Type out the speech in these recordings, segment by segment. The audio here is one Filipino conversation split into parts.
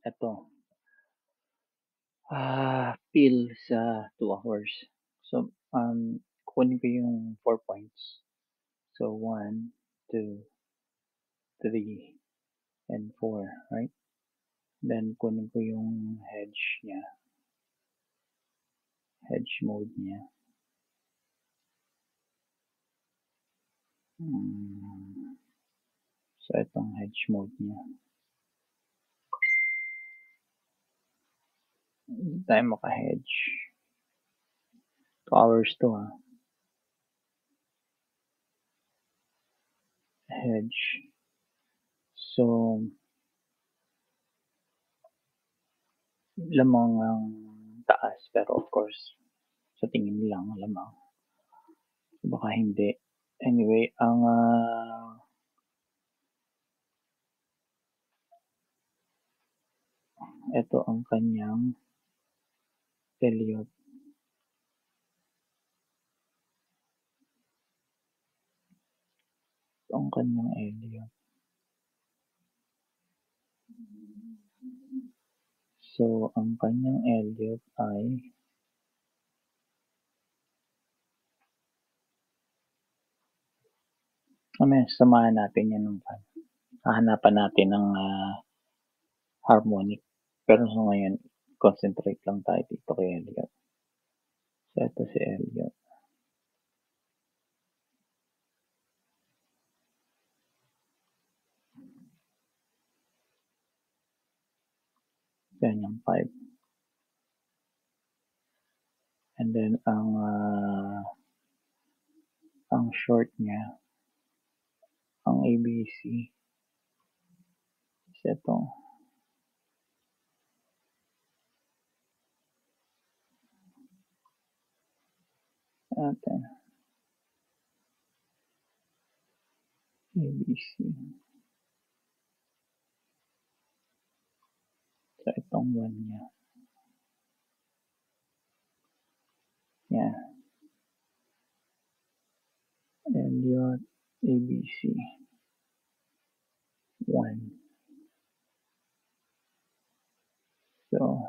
Eto, fill sa 2 hours. So, kukunin ko yung 4 points. So, 1, 2, 3, and 4, right? Then, kunin ko yung hedge mode niya. So, itong hedge mode niya. Hindi tayo maka-hedge. 2 hours to, hedge. So, lamang ang taas, pero of course, sa tingin lang lamang. Baka hindi. Anyway, ito ang kanyang Elliott. Ito ang kanyang Elliott. So, ang kanyang Elliott ay samahan natin yan ng hahanapan natin ng harmonic. Pero so ngayon, concentrate lang tayo dito kay Elliott. So, ito si Elliott. Yan yung 5. And then, ang short niya, ang ABC, is ito. Atin. ABC. So, itong 1 niya. Yan. Elliott, ABC. 1. So,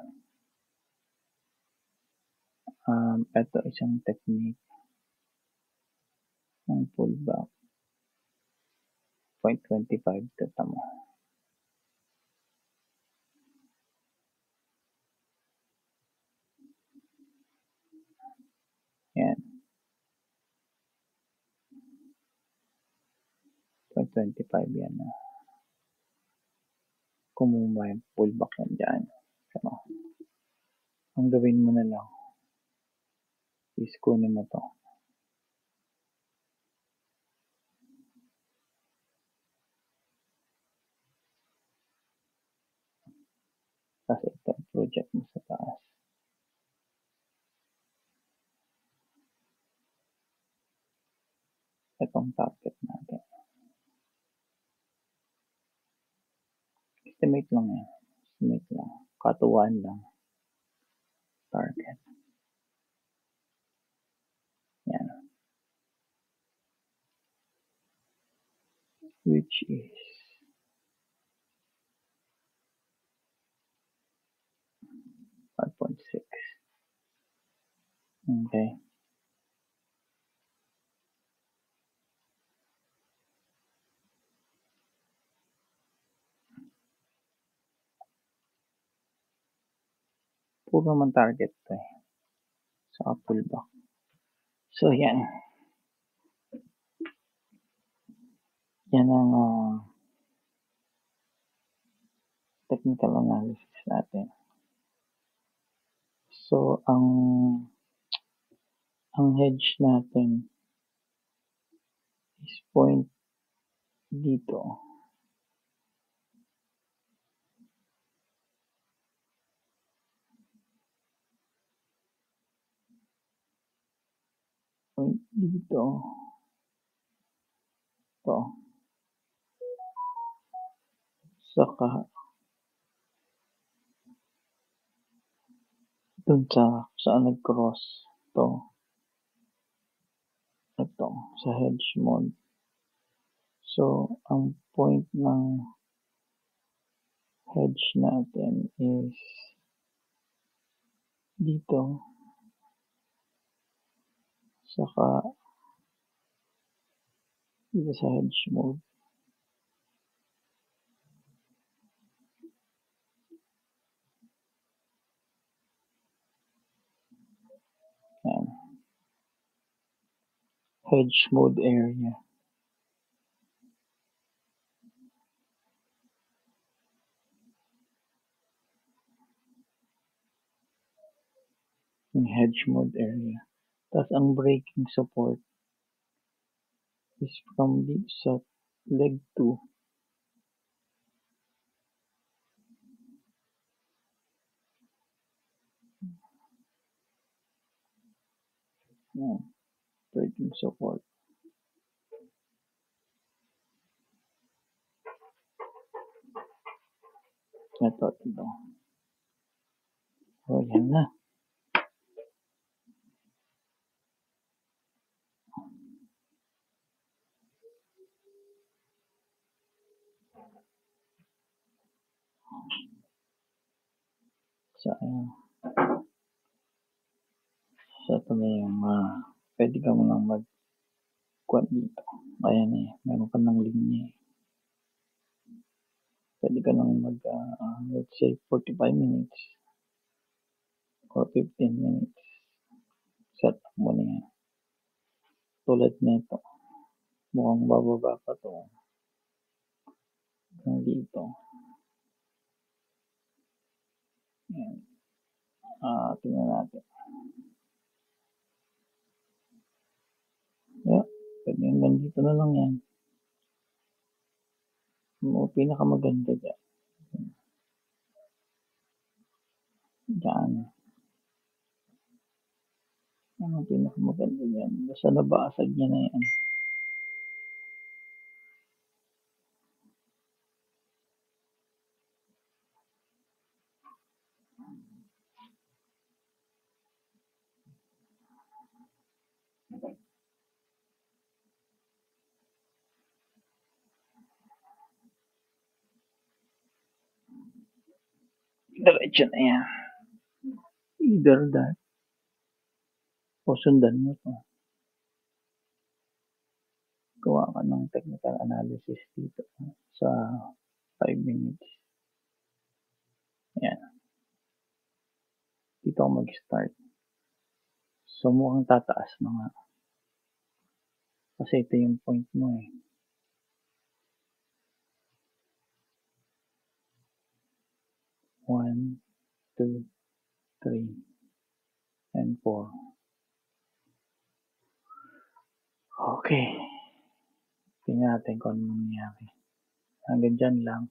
ito isang technique ng pullback. 0.25 tatama. Yan. 0.25 yan na. Kung may pullback yan dyan. So, ang gawin mo na lang is kunin mo to. Kasi ito project mo sa taas. Itong target natin. Estimate lang yan. Estimate lang. Katuwaan lang. Target. Yan. Which is 5.6. Okay. Puro man target to eh. Sa pullback. So, yan. Yan ang technical analysis natin. So, ang hedge natin is point dito. Point dito. Ito. Saka dun saan nag-cross ito. Ito. Sa hedge mode. So, ang point ng hedge natin is dito, saka dito sa hedge mode. Yan. Hedge mode area. Yung hedge mode area. Tapos ang breaking support is from dito sa leg 2. Yan. Breaking support. Ito. O, yan na. So, ayan. So, ito na yung pwede ka mo lang mag-quad dito. Ayan eh. Meron ka ng linya eh. Pwede ka lang let's say 45 minutes or 15 minutes. Set up mo na yan. Tulad nito. Mukhang bababa pa to. Hanggang dito. Ayan. Tingnan natin. Yeah, pwede hanggang dito na lang yan. Pinakamaganda dyan. Diyan. Ano pinakamaganda dyan? Basta nabasag niya na yan. Diretso na yan. Either that o sundan mo to. Gawa ka ng technical analysis dito sa 5 minutes. Ayan. Dito ako mag-start. So, mukhang tataas na nga. Kasi ito yung point mo eh. 1, 2, 3, and 4. Okay. Tingnan natin kung ano nangyari. Hanggang dyan lang.